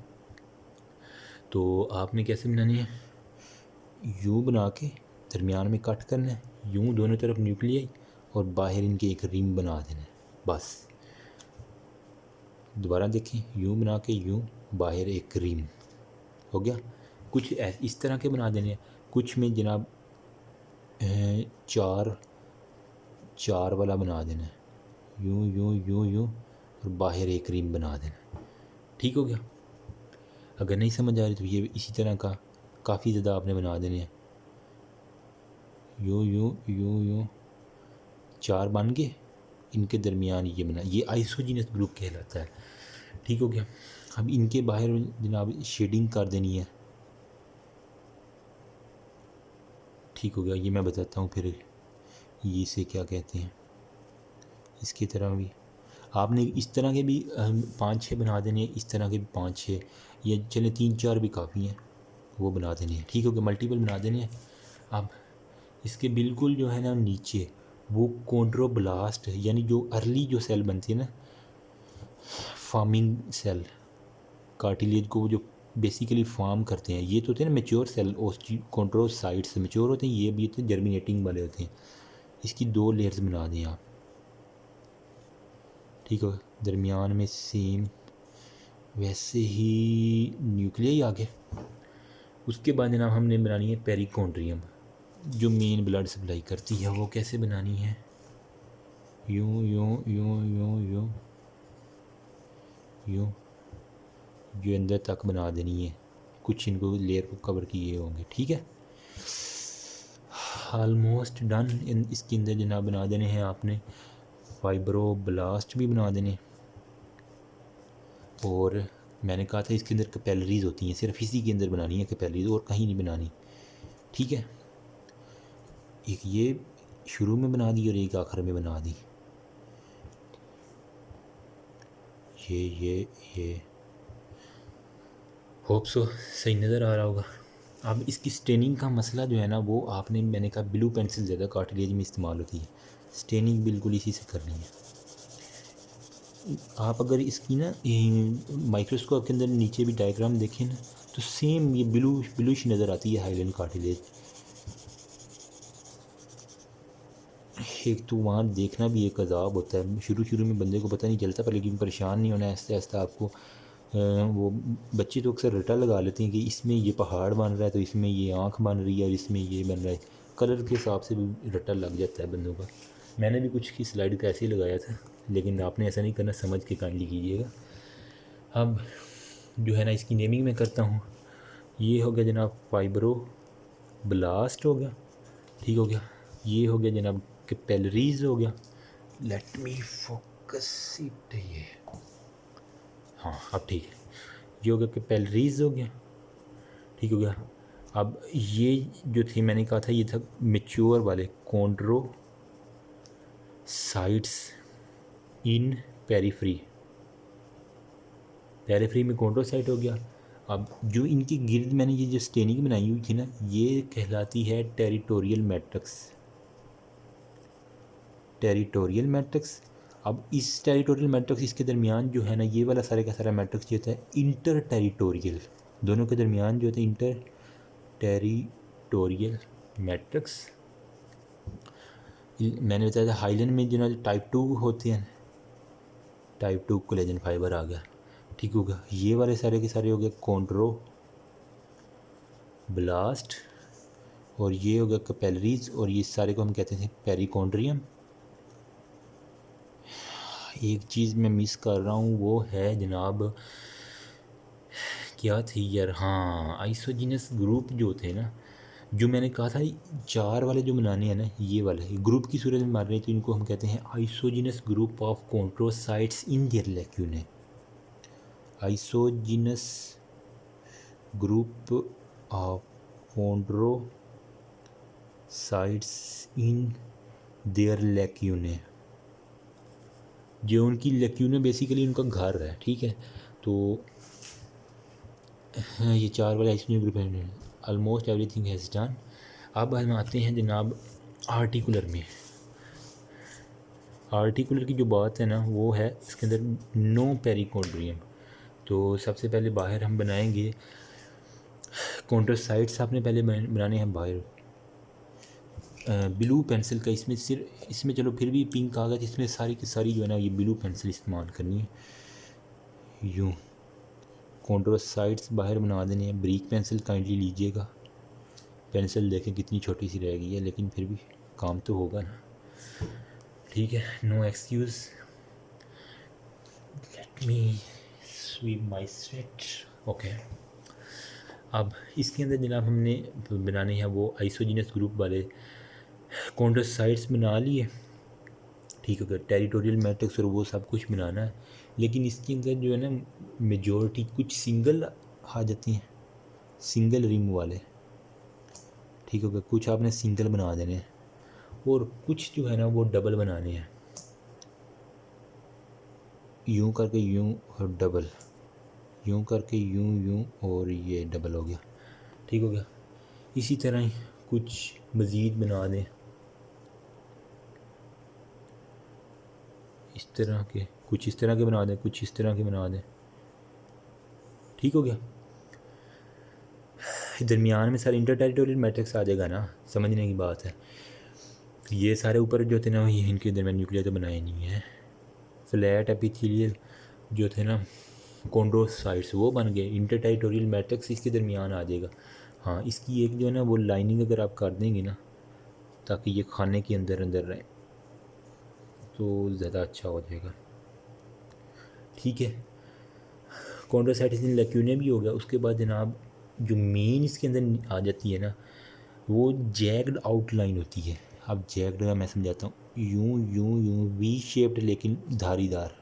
Speaker 1: तो आपने कैसे बनानी है, यूँ बना के दरमियान में कट करना है, यूँ दोनों तरफ न्यूक्लियाई और बाहर इनके एक रिंग बना देना है बस। दोबारा देखें, यूँ बना के यूँ बाहर एक रिंग हो गया। कुछ इस तरह के बना देने हैं, कुछ में जनाब चार वाला बना देना है, यूँ यूँ यूँ यूँ और बाहर एक रिंग बना देना। ठीक हो गया। अगर नहीं समझ आ रही तो ये इसी तरह का काफ़ी ज़्यादा आपने बना देने हैं, यूँ यूँ यूँ यूँ 4 बन गए, इनके दरमियान ये बना, ये आइसोजीनस ग्रुप कहलाता है। ठीक हो गया। अब इनके बाहर जनाब शेडिंग कर देनी है। ठीक हो गया, ये मैं बताता हूँ फिर ये इसे क्या कहते हैं। इसकी तरह भी आपने इस तरह के भी 5-6 बना देने हैं, इस तरह के भी 5-6, ये चले 3-4 भी काफ़ी हैं, वो बना देने हैं। ठीक हो गया, मल्टीपल बना देने हैं। अब इसके बिल्कुल जो है ना नीचे वो कॉन्ड्रोब्लास्ट यानी जो अर्ली जो सेल बनती है ना, फार्मिंग सेल, कार्टिलेज को जो बेसिकली फार्म करते हैं, ये तो होते हैं ना मेच्योर सेल, कॉन्ट्रोसाइट्स से मेच्योर होते हैं, ये भी होते हैं जर्मिनेटिंग वाले होते हैं। इसकी 2 लेयर्स बना दें आप। ठीक है, दरमियान में सेम वैसे ही न्यूक्लियाई आ गए। उसके बाद जनाब हमने बनानी है पेरिकोन्ड्रियम, जो मेन ब्लड सप्लाई करती है। वो कैसे बनानी है, यूँ यूँ यूँ यूँ यूँ यूँ जो अंदर तक बना देनी है, कुछ इनको लेयर को कवर किए होंगे। ठीक है, ऑलमोस्ट डन। इसके अंदर जनाब बना देने हैं आपने फाइब्रोब्लास्ट भी बना देने, और मैंने कहा था इसके अंदर कैपिलरीज होती हैं, सिर्फ इसी के अंदर बनानी है कैपिलरीज, और कहीं नहीं बनानी। ठीक है, एक ये शुरू में बना दी और एक आखिर में बना दी। ये होप सो सही नज़र आ रहा होगा। अब इसकी स्टेनिंग का मसला जो है ना वो आपने, मैंने कहा ब्लू पेंसिल ज़्यादा कार्टिलेज में इस्तेमाल होती है, स्टेनिंग बिल्कुल इसी से करनी है। आप अगर इसकी ना माइक्रोस्कोप के अंदर नीचे भी डायग्राम देखें ना तो सेम ये ब्लूश नज़र आती है हाइलैंड कार्टिलेज। एक तो वहाँ देखना भी एक अजाब होता है, शुरू में बंदे को पता नहीं चलता, पर लेकिन परेशान नहीं होना, आहिस्ता आहिस्ता आपको वो बच्चे तो अक्सर रटा लगा लेते हैं कि इसमें ये पहाड़ बन रहा है तो इसमें ये आँख बन रही है और इसमें ये बन रहा है, कलर के हिसाब से भी रटा लग जाता है बंदों का। मैंने भी कुछ की स्लाइड का ऐसे ही लगाया था, लेकिन आपने ऐसा नहीं करना, समझ के काइंडली कीजिएगा। अब जो है ना इसकी नेमिंग मैं करता हूँ। ये हो गया जनाब फाइब्रो ब्लास्ट हो गया। ठीक हो गया, ये हो गया जनाब कैपिलरीज हो गया। लेट मी फोकस इट, ये हाँ अब ठीक है, ये हो गया कैपिलरीज हो गया। ठीक हो गया। अब ये जो थी मैंने कहा था ये था मेच्योर वाले कॉन्ड्रोसाइट्स इन पेरिफ्री में कॉन्ड्रोसाइट हो गया। अब जो इनकी गिर्द मैंने ये जो स्टेनिंग बनाई हुई थी ना ये कहलाती है टेरिटोरियल मैट्रिक्स। अब इस टेरिटोरियल मैट्रिक्स इसके दरमियान जो है ना ये वाला सारे का सारा मैट्रिक्स जो होता है इंटर टेरिटोरियल, दोनों के दरमियान जो होता है इंटर टेरिटोरियल मैट्रिक्स। मैंने बताया था हाइलन में जो ना टाइप 2 होते हैं, टाइप 2 कोलेजन फाइबर आ गया। ठीक होगा, ये वाले सारे के सारे हो गए ब्लास्ट, और ये हो गया कैपिलरीज, और ये सारे को हम कहते हैं पेरिकॉन्ड्रियम। एक चीज़ मैं मिस कर रहा हूँ वो है जनाब, क्या थी यार, हाँ आइसोजीनस ग्रुप जो थे ना, जो मैंने कहा था 4 वाले जो बनाने हैं ना, ये वाले ग्रुप की सूरत में मार रहे हैं, तो इनको हम कहते हैं isogenous group of chondrocytes in their lacunae. Isogenous group of chondrocytes in their lacunae, जो उनकी लैक्यूने बेसिकली उनका घर है, ठीक है। तो हाँ, ये 4 वाले आइसोजीनस ग्रुप हैं। Almost everything has done. अब हम आते हैं जनाब आर्टिकुलर में। आर्टिकुलर की जो बात है ना वो है इसके अंदर नो पेरिकॉन्ड्रियम। तो सबसे पहले बाहर हम बनाएंगे कॉन्ट्रोसाइट्स, आपने पहले बनाने हैं बाहर ब्लू पेंसिल का। इसमें चलो फिर भी पिंक आ गया, इसमें सारी की सारी जो है ना ये ब्लू पेंसिल इस्तेमाल करनी है। यूँ कॉन्ट्रोसाइट्स बाहर बना देने हैं। ब्रीक पेंसिल काइंडली लीजिएगा। पेंसिल देखें कितनी छोटी सी रह गई है, लेकिन फिर भी काम तो होगा ना, ठीक है। No excuse, let me sweep my sweat. Okay, अब इसके अंदर जनाब हमने बनाने हैं वो आइसोजीनस ग्रुप वाले कॉन्ट्रोसाइट्स बना लिए, ठीक है। टेरिटोरियल मैट्रिक्स और वो सब कुछ बनाना है, लेकिन इसके अंदर जो है ना मेजॉरिटी कुछ सिंगल आ जाती हैं, सिंगल रिंग वाले, ठीक है। कुछ आपने सिंगल बना देने हैं और कुछ जो है ना वो डबल बनाने हैं। यूं करके यूं और डबल, यूं करके यूं यूं और ये डबल हो गया, ठीक हो गया। इसी तरह ही कुछ मज़ीद बना दें, इस तरह के, कुछ इस तरह के बना दें, कुछ इस तरह के बना दें, ठीक हो गया। दरमियान में सारे इंटर टेरिटोरियल मैट्रिक्स आ जाएगा ना, समझने की बात है। ये सारे ऊपर जो थे ना ये इनके दरमियान न्यूक्लियर तो बनाए नहीं है। फ्लैट एपिथेलियल जो थे ना कॉन्ड्रोसाइट्स वो बन गए, इंटर टेरिटोरियल मैट्रिक्स इसके दरमियान आ जाएगा। हाँ, इसकी एक जो है ना वो लाइनिंग अगर आप कर देंगे ना ताकि ये खाने के अंदर अंदर रहे तो ज़्यादा अच्छा हो जाएगा, ठीक है। कॉन्ड्रोसाइट्स इन लैक्यूने भी हो गया। उसके बाद जनाब जो मेन इसके अंदर आ जाती है ना वो जैग्ड आउटलाइन होती है। अब जैग्ड का मैं समझाता हूँ, यूं यूं यूं वी शेप्ड लेकिन धारीदार,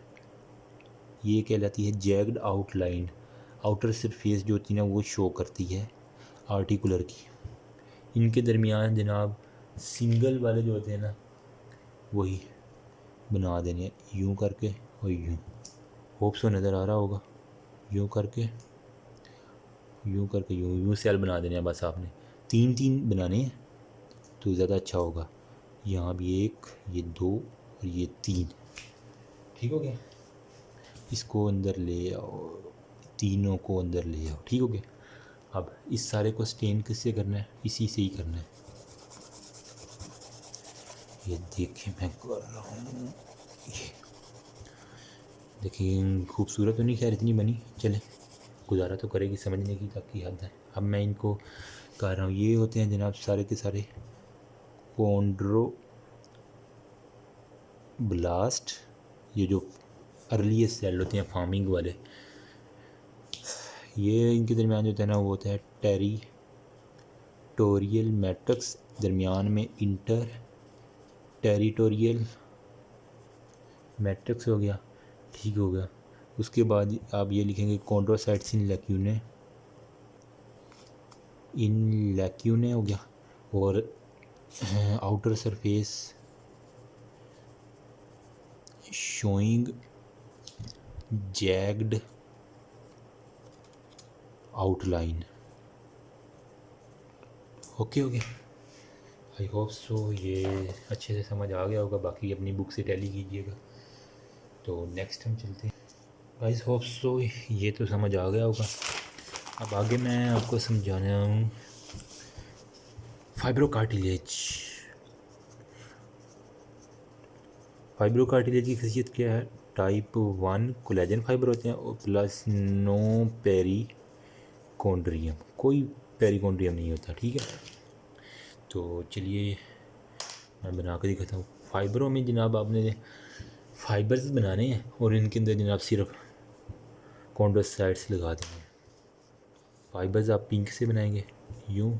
Speaker 1: ये कहलाती है जैग्ड आउटलाइन। आउटर सरफेस जो होती है ना वो शो करती है आर्टिकुलर की। इनके दरमियान जनाब सिंगल वाले जो होते हैं ना वही बना देने, यूं करके और यूं। होप सो नज़र आ रहा होगा। यूं करके यूं करके यूं यूं सेल बना देने हैं बस। आपने 3 बनाने हैं तो ज़्यादा अच्छा होगा। यहाँ भी 1, ये 2 और ये 3, ठीक हो गया। इसको अंदर ले आओ, तीनों को अंदर ले आओ, ठीक हो गया। अब इस सारे को स्टेन किससे करना है, इसी से ही करना है। ये देखिए मैं कर रहा हूँ, ये देखिए खूबसूरत तो नहीं खैर इतनी बनी, चले गुजारा तो करेगी, समझने की तक की हद है। अब मैं इनको कर रहा हूँ। ये होते हैं जनाब सारे के सारे कॉन्ड्रो ब्लास्ट, ये जो अर्लीस्ट सेल होते हैं फार्मिंग वाले, ये इनके दरमियान जो होता है ना वो होता है टेरिटोरियल मैट्रिक्स, दरमियान में इंटर टेरिटोरियल मैट्रिक्स हो गया, ठीक हो गया। उसके बाद आप ये लिखेंगे कॉन्ड्रोसाइट्स इन लैक्यूने हो गया, और outer surface showing jagged outline. Okay हो गया, आई होप सो ये अच्छे से समझ आ गया होगा। बाकी अपनी बुक से टैली कीजिएगा। तो नेक्स्ट हम चलते हैं। आई होप सो ये तो समझ आ गया होगा। अब आगे मैं आपको समझाना हूँ फाइब्रोकार्टिलेज। फाइब्रोकार्टिलेज की खासियत क्या है, टाइप 1 कोलेजन फाइबर होते हैं और प्लस नो पेरिकॉन्ड्रियम, कोई पेरिकॉन्ड्रियम नहीं होता। ठीक है, तो चलिए मैं बना कर दिखाता हूँ। फाइबरों में जनाब आपने फाइबर्स बनाने हैं और इनके अंदर जनाब सिर्फ कॉन्ड्रोसाइट्स लगा देंगे। फाइबर्स आप पिंक से बनाएंगे, यूँ,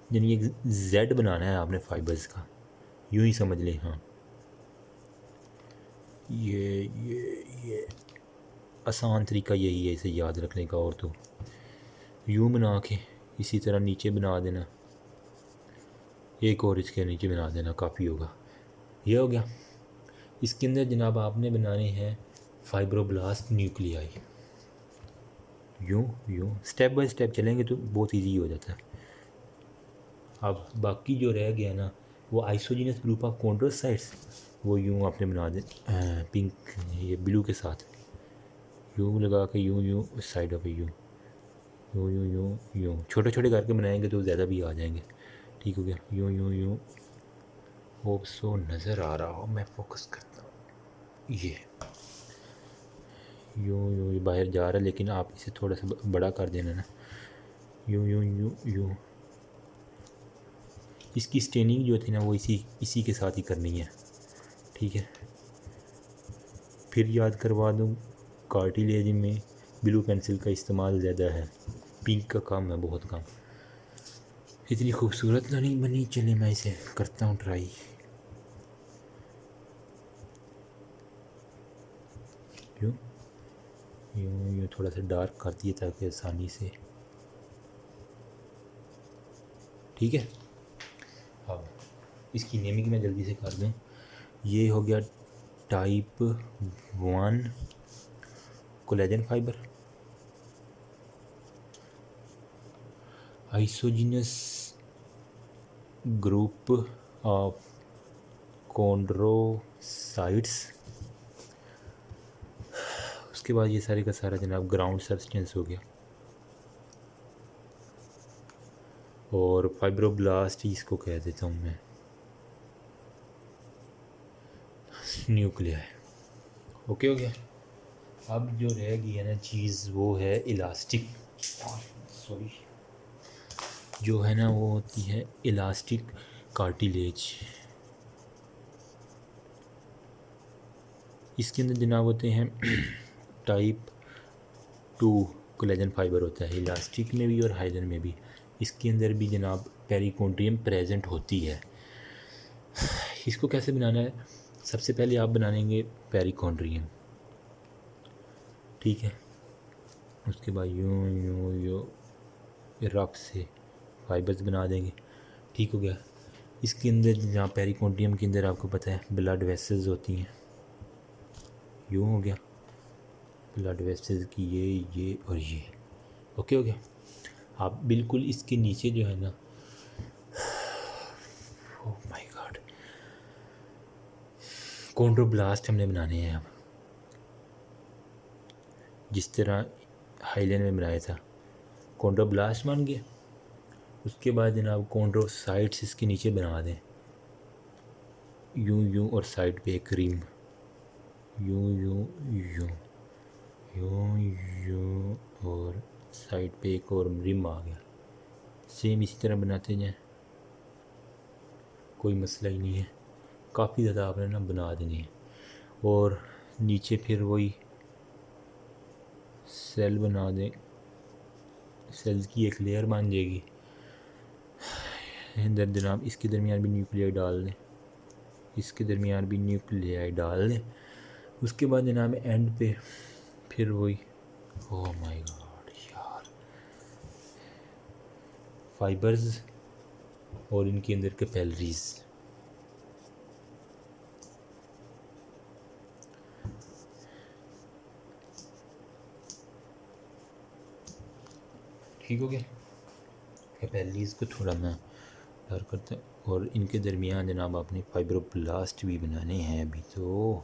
Speaker 1: यानी एक जेड बनाना है आपने फाइबर्स का, यूँ ही समझ लें। हाँ, ये आसान तरीका यही है इसे याद रखने का। और तो यूँ बना के इसी तरह नीचे बना देना, एक और इसके नीचे बना देना, काफ़ी होगा। ये हो गया। इसके अंदर जनाब आपने बनाने हैं फाइब्रोब्लास्ट न्यूक्लियाई। यूँ स्टेप बाय स्टेप चलेंगे तो बहुत इजी हो जाता है। अब बाकी जो रह गया ना, वो आइसोजीनस ग्रुप ऑफ कॉन्ड्रोसाइट्स, वो यूँ आपने बना दे पिंक, ये ब्लू के साथ यूँ लगा के यूँ साइड ऑफ यूँ छोटे छोटे करके बनाएंगे तो ज़्यादा भी आ जाएंगे। ठीक हो गया। यूँ होप सो नज़र आ रहा हो, मैं फोकस करता हूँ। ये यूँ बाहर जा रहा है, लेकिन आप इसे थोड़ा सा बड़ा कर देना ना। यूँ इसकी स्टेनिंग जो थी ना वो इसी के साथ ही करनी है। ठीक है, फिर याद करवा दूँ, कार्टिलेज में ब्लू पेंसिल का इस्तेमाल ज़्यादा है, पिंक का कम है, बहुत कम। इतनी खूबसूरत तो नहीं बनी, चले मैं इसे करता हूँ ट्राई। यूँ थोड़ा सा डार्क कर दिए ताकि आसानी से। ठीक है, अब इसकी नेमिंग मैं जल्दी से कर दूँ। ये हो गया type 1 collagen fibre, isogenous group of chondrocytes. उसके बाद ये सारे का सारा जनाब ग्राउंड सब्सटेंस हो गया, और फाइब्रोब्लास्ट इसको कह देता हूँ मैं, न्यूक्लियाई। ओके हो गया। अब जो रह गई है ना चीज़, वो है इलास्टिक, सॉरी, जो है ना वो होती है इलास्टिक कार्टिलेज। इसके अंदर जनाब होते हैं टाइप 2 कोलेजन फाइबर होता है, इलास्टिक में भी और हाइलन में भी। इसके अंदर भी जनाब पेरिकॉन्ड्रियम प्रेजेंट होती है। इसको कैसे बनाना है? सबसे पहले आप बनाएंगे पेरिकॉन्ड्रियम, ठीक है। उसके बाद यूँ रफ से फाइबर्स बना देंगे। ठीक हो गया। इसके अंदर जहाँ पेरिकॉन्ड्रियम के अंदर आपको पता है ब्लड वेसल्स होती हैं, यूँ हो गया ब्लड वेसल्स की, ये और ये। ओके हो गया। आप बिल्कुल इसके नीचे जो है ना, ओह माय गॉड, कॉन्ड्रोब्लास्ट हमने बनाने हैं। अब जिस तरह हाइलेन में बनाया था, कॉन्ड्रोब्लास्ट बन गया। उसके बाद जनाब कॉन्ड्रोसाइट्स इसके नीचे बना दें, यूँ और साइड पे एक रिम, यूँ और साइड पे एक और रिम आ गया। सेम इसी तरह बनाते जाएं, कोई मसला ही नहीं है। काफ़ी ज़्यादा आपने ना बना देनी है। और नीचे फिर वही सेल बना दें, सेल्स की एक लेयर बन जाएगी। इधर जनाब इसके दरमियान भी न्यूक्लियाई डाल दें, इसके दरमियान भी न्यूक्लियाई डाल दें। उसके बाद जनाब एंड पे फिर वही, ओह माय गॉड यार, फाइबर्स और इनके अंदर कैपिलरीज। ठीक हो गया। कैपिलरीज को थोड़ा मैं डर करते हैं, और इनके दरमियान जनाब आपने फाइब्रोब्लास्ट भी बनाने हैं अभी। तो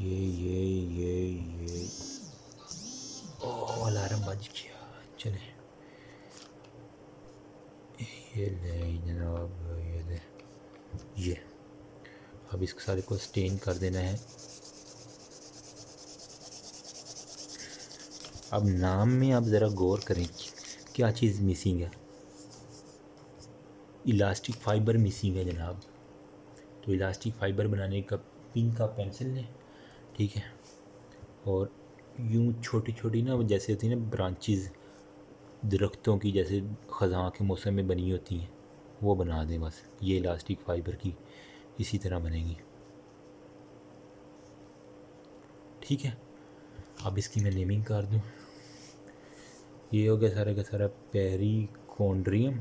Speaker 1: ये ओह अलार्म बज गया, चले ये ले जनाब, ये ले ये। अब इस सारे को स्टेन कर देना है। अब नाम में आप ज़रा गौर करें क्या चीज़ मिसिंग है? इलास्टिक फ़ाइबर मिसिंग है जनाब। तो इलास्टिक फ़ाइबर बनाने का पिंक का पेंसिल लें, ठीक है, और यूँ छोटी छोटी ना जैसे होती है ना ब्रांचेज़ दरख्तों की, जैसे ख़ज़ां के मौसम में बनी होती हैं, वो बना दें बस। ये इलास्टिक फ़ाइबर की इसी तरह बनेगी, ठीक है। अब इसकी मैं नेमिंग कर दूँ। ये हो गया सारा का सारा पेरिकोन्ड्रियम।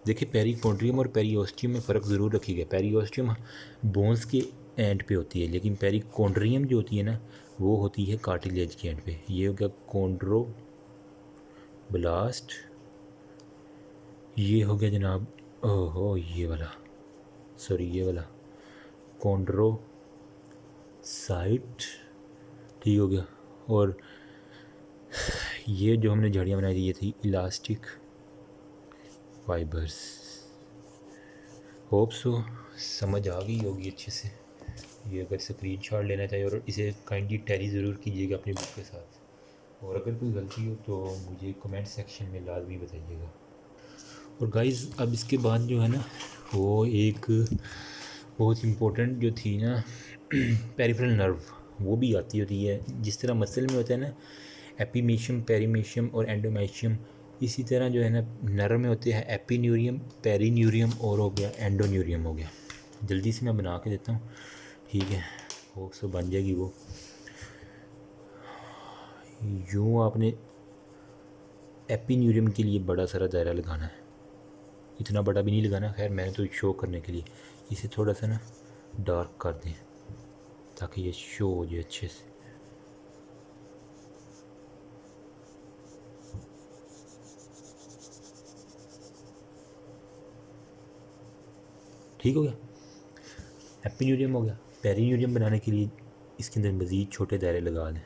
Speaker 1: देखिए पेरिकोन्ड्रियम और पेरिओस्टियम में फ़र्क ज़रूर रखिएगा। पेरिओस्टियम बोन्स के एंड पे होती है, लेकिन पेरिकोन्ड्रियम जो होती है ना वो होती है कार्टिलेज के एंड पे। ये हो गया कोन्ड्रोब्लास्ट, ये हो गया जनाब, ओहो ये वाला, सॉरी ये वाला कॉन्ड्रोसाइट, ठीक हो गया। और ये जो हमने झड़ियाँ बनाई थी ये थी इलास्टिक फाइबर्स। होप सो समझ आ गई होगी अच्छे से। ये अगर स्क्रीनशॉट लेना चाहिए और इसे काइंडली टैली ज़रूर कीजिएगा अपनी बुक के साथ, और अगर कोई गलती हो तो मुझे कमेंट सेक्शन में लाजमी बताइएगा। और गाइस अब इसके बाद जो है ना वो एक बहुत इम्पोर्टेंट जो थी ना पेरिफेरल नर्व, वो भी आती होती है। जिस तरह मसल में होता है ना एपीमीशियम, पेरीमीशियम और एंडोमेशियम, इसी तरह जो है ना नर्व में होते हैं एपीन्यूरियम, पेरीन्यूरियम और हो गया एंडोन्यूरियम हो गया। जल्दी से मैं बना के देता हूँ, ठीक है, वो सब बन जाएगी वो। यूँ आपने एपीन्यूरियम के लिए बड़ा सारा दायरा लगाना है, इतना बड़ा भी नहीं लगाना, खैर मैंने तो शो करने के लिए इसे थोड़ा सा ना डार्क कर दें ताकि ये शो हो जाए अच्छे से। ठीक हो गया, एपीन्यूरियम हो गया। पेरीन्यूरियम बनाने के लिए इसके अंदर मज़ीद छोटे दायरे लगा दें,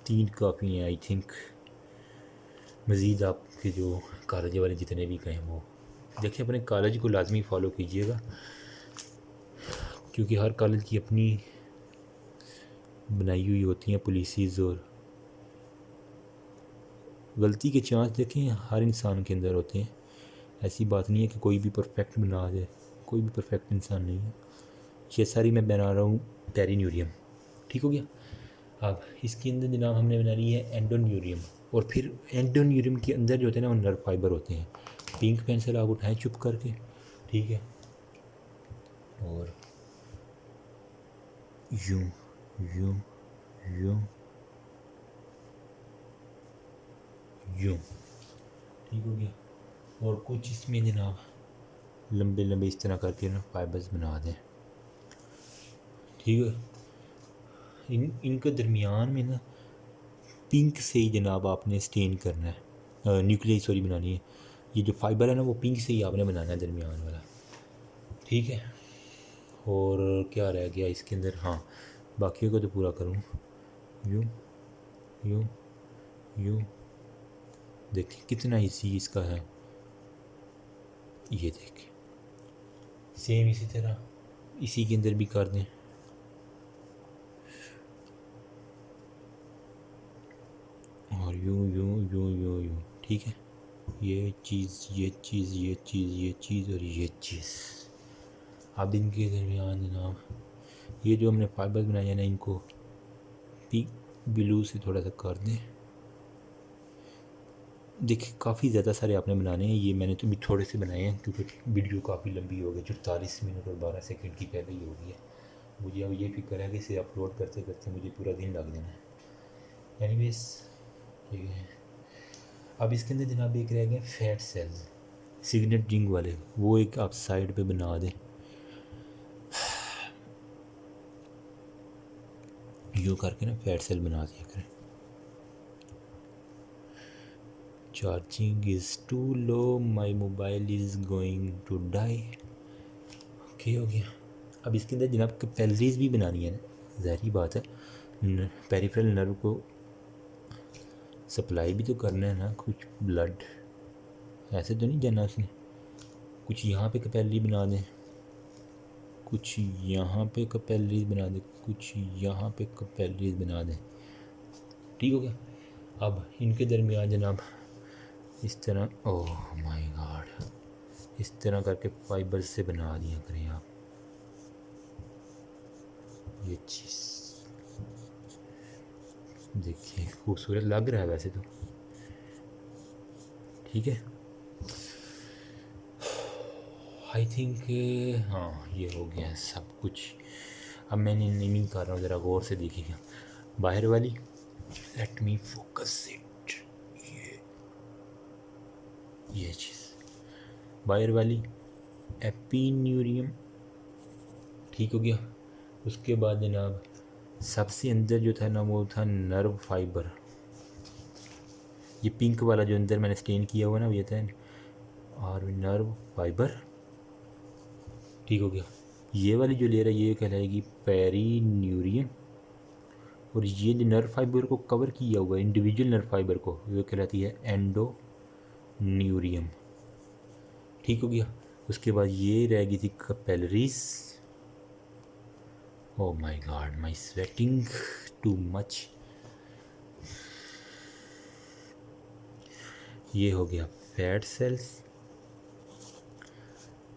Speaker 1: 3 काफ़ी हैं आई थिंक। मज़ीद आपके जो कॉलेज वाले जितने भी कहें वो देखिए, अपने कॉलेज को लाजमी फ़ॉलो कीजिएगा, क्योंकि हर कॉलेज की अपनी बनाई हुई होती हैं पॉलिसीज़, और गलती के चांस देखें हर इंसान के अंदर होते हैं। ऐसी बात नहीं है कि कोई भी परफेक्ट बना जाए, कोई भी परफेक्ट इंसान नहीं है। ये सारी मैं बना रहा हूँ पेरीन्यूरियम, ठीक हो गया। अब इसके अंदर जनाब हमने बना ली है एंडोन्यूरियम, और फिर एंडोन्यूरियम के अंदर जो होते हैं ना वो नर्व फाइबर होते हैं। पिंक पेंसिल आप उठाएं चुप करके, ठीक है, और यूं यूं यूं यूं, ठीक हो गया। और कुछ इसमें जनाब लंबे लंबे इस तरह करके ना फाइबर्स बना दें, ठीक है। इनके दरमियान में ना पिंक से ही जनाब आपने स्टेन करना है, न्यूक्लियस सॉरी बनानी है। ये जो फाइबर है ना वो पिंक से ही आपने बनाना है दरमियान वाला, ठीक है। और क्या रह गया इसके अंदर, हाँ बाकियों को तो पूरा करूँ। यूँ यूँ यूँ, देखिए कितना इजी इसका है, ये देखिए सेम इसी तरह इसी के अंदर भी कर दें। और यूँ यूँ यूँ यूँ यूँ, ठीक है। ये चीज़ ये चीज़ ये चीज़ ये चीज़ और ये चीज़। अब इनके दरमियान जनाब ये जो हमने फाइबर बनाए हैं ना इनको पिंक ब्लू से थोड़ा सा कर दें। देखिए काफ़ी ज़्यादा सारे आपने बनाने हैं, ये मैंने तो भी थोड़े से बनाए हैं क्योंकि वीडियो काफ़ी लंबी हो गई, 44 मिनट और 12 सेकंड की पहले ही हो गई है। मुझे अब ये फिक्र है कि इसे अपलोड करते करते मुझे पूरा दिन लग जाना है। एनीवेज ठीक है। अब इसके अंदर जनाब एक रह गए फैट सेल्स, सिग्नेट जिंक वाले, वो एक आप साइड पे बना दें। यूँ करके ना फैट सेल बना दिया करें। Charging is too low, my mobile is going to die. Okay हो गया। अब इसके अंदर जनाब कैपिलरीज भी बनानी है ना, ज़ाहिर बात है पेरिफेरल नर्व को सप्लाई भी तो करना है ना कुछ ब्लड, ऐसे तो नहीं जाना उसने। कुछ यहाँ पे कैपिलरी बना दें, कुछ यहाँ पे कैपिलरीज बना दें, कुछ यहाँ पे कैपिलरीज बना दें, ठीक हो गया। अब इनके दरमियान जनाब इस तरह, ओह माय गॉड, इस तरह करके फाइबर से बना दिया करें आप ये चीज़। देखिए खूबसूरत लग रहा है वैसे तो, ठीक है। आई थिंक हाँ ये हो गया है सब कुछ। अब मैं नहीं कर रहा हूँ, ज़रा गौर से देखिएगा। बाहर वाली, लेट मी फोकस इट, ये चीज़ बाहर वाली एपिन्यूरियम, ठीक हो गया। उसके बाद जनाब सबसे अंदर जो था ना वो था नर्व फाइबर, ये पिंक वाला जो अंदर मैंने स्टेन किया हुआ ना ये था और नर्व फाइबर, ठीक हो गया। ये वाली जो लेयर है ये कहलाएगी पेरिन्यूरियम, और ये जो नर्व फाइबर को कवर किया हुआ है इंडिविजुअल नर्व फाइबर को, ये कहलाती है एंडोन्यूरियम, ठीक हो गया। उसके बाद ये रह गई थी capillaries. Oh my God, my sweating too much. ये हो गया फैट सेल्स,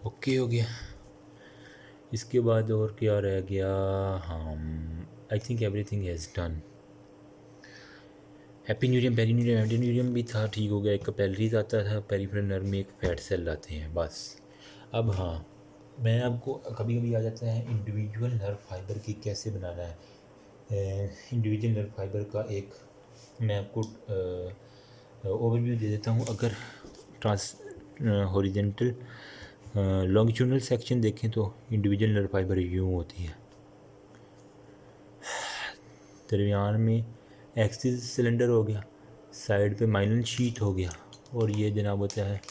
Speaker 1: ओके हो गया। इसके बाद और क्या रह गया, हम I think everything has done. Epineurium, perineurium, endoneurium भी था, ठीक हो गया। एक कैपिलरीज आता था, पेरिफेरल नर्व में एक फैट सेल आते हैं, बस। अब हाँ, मैं आपको कभी कभी आ जाता है इंडिविजुअल नर्व फाइबर की कैसे बनाना है। इंडिविजुअल नर्व फाइबर का एक मैं आपको ओवरव्यू दे देता हूँ। अगर ट्रांस हॉरिजेंटल लॉन्गिट्यूडनल सेक्शन देखें तो इंडिविजुअल नर्व फाइबर यूँ होती है, दरमियान में एक्सिस सिलेंडर हो गया, साइड पे माइलिन शीट हो गया, और ये जनाब होता है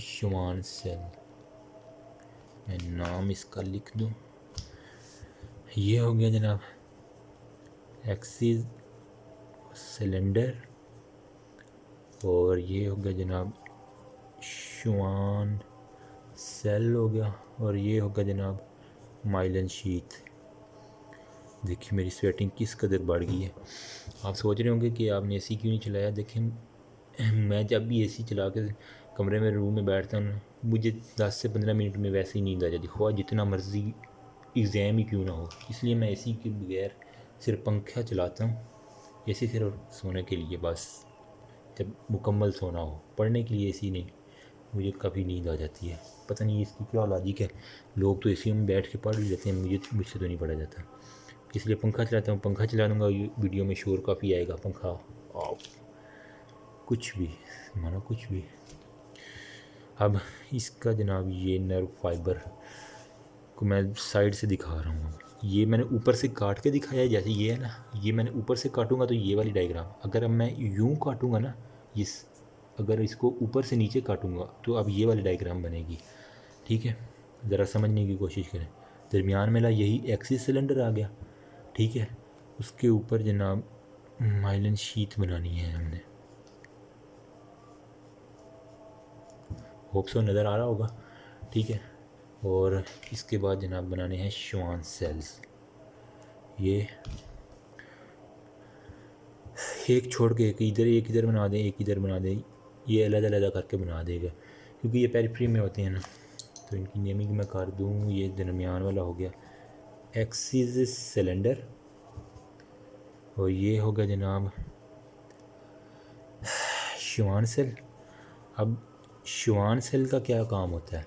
Speaker 1: शुमान सेल। मैं नाम इसका लिख दूँ, ये हो गया जनाब एक्सिस सिलेंडर, और ये हो गया जनाब शुमान सेल हो गया, और ये हो गया जनाब माइलिन शीट। देखिए मेरी स्वेटिंग किस कदर बढ़ गई है। आप सोच रहे होंगे कि आपने एसी क्यों नहीं चलाया। देखें मैं जब भी एसी चला के कमरे में रूम में बैठता हूँ, मुझे 10 से 15 मिनट में वैसे ही नींद आ जाती, ख्वाह जितना मर्ज़ी एग्ज़ाम ही क्यों ना हो। इसलिए मैं एसी के बगैर सिर्फ पंखा चलाता हूँ, एसी सिर्फ सोने के लिए बस, जब मुकम्मल सोना हो। पढ़ने के लिए एसी नहीं, मुझे काफ़ी नींद आ जाती है, पता नहीं इसकी क्या लॉजिक है। लोग तो एसी में बैठ के पढ़ लेते हैं, मुझसे तो नहीं पढ़ा जाता, इसलिए पंखा चलाता हूँ। पंखा चला दूँगा वीडियो में शोर काफ़ी आएगा, पंखा ऑफ, कुछ भी मानो कुछ भी। अब इसका जनाब ये नर्व फाइबर को मैं साइड से दिखा रहा हूँ। ये मैंने ऊपर से काट के दिखाया है, जैसे ये है ना, ये मैंने ऊपर से काटूंगा तो ये वाली डायग्राम। अगर अब मैं यूँ काटूंगा ना, इस अगर इसको ऊपर से नीचे काटूंगा तो अब ये वाली डायग्राम बनेगी, ठीक है। ज़रा समझने की कोशिश करें। दरमियान में यही एक्सिस सिलेंडर आ गया, ठीक है। उसके ऊपर जनाब माइलिन शीट बनानी है हमने, होप सो नज़र आ रहा होगा, ठीक है। और इसके बाद जनाब बनाने हैं श्वान सेल्स। ये एक छोड़ के एक इधर बना दें, एक इधर बना दें, ये अलग अलग करके बना देगा, क्योंकि ये पेरिफेरी में होते हैं ना। तो इनकी नेमिंग मैं कर दूँ, ये दरमियान वाला हो गया एक्सिस सिलेंडर, और ये होगा जनाब श्वान सेल। अब श्वान सेल का क्या काम होता है,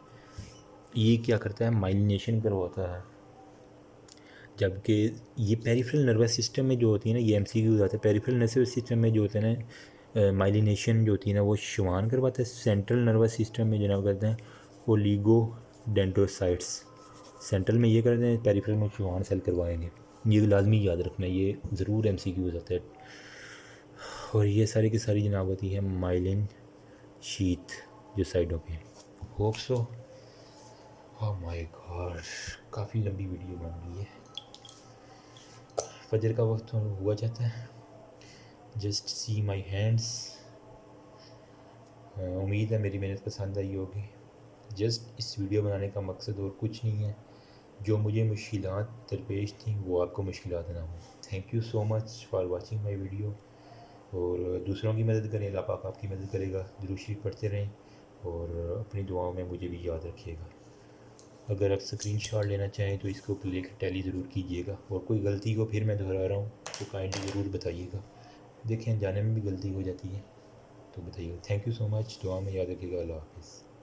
Speaker 1: ये क्या करता है, माइलिनेशन करवाता है। जबकि ये पेरिफेरल नर्वस सिस्टम में जो होती है ना, ये एमसीक्यू आता है, पेरिफेरल नर्वस सिस्टम में जो होता है ना माइलिनेशन जो होती है ना वो श्वान करवाता है। सेंट्रल नर्वस सिस्टम में जनाब करते हैं ओलिगो डेंड्रोसाइट्स, सेंट्रल में ये करते हैं, पेरिफेरल में श्वान सेल करवाएंगे। ये लाजमी याद रखना, ये ज़रूर एमसीक्यू आता है। और ये सारी की सारी जनाब होती है माइलिन शीट जो साइडों पे। Hope so, oh my God, काफ़ी लंबी वीडियो बन गई है। फजर का वक्त हुआ जाता है, जस्ट सी माई हैंड्स। उम्मीद है मेरी मेहनत पसंद आई होगी। जस्ट इस वीडियो बनाने का मकसद और कुछ नहीं है, जो मुझे मुश्किलात दरपेश थी वो आपको मुश्किलात ना हो। Thank you so much for watching my video. और दूसरों की मदद करें, अल्लाह पाक आपकी मदद करेगा। दुरूद शरीफ पढ़ते रहें और अपनी दुआओं में मुझे भी याद रखिएगा। अगर आप स्क्रीनशॉट लेना चाहें तो इसको लेकर टैली ज़रूर कीजिएगा, और कोई गलती को फिर मैं दोहरा रहा हूँ तो काइंडली ज़रूर बताइएगा। देखें जाने में भी गलती हो जाती है तो बताइएगा। थैंक यू सो मच, दुआ में याद रखिएगा। अल्लाह हाफ़िज़।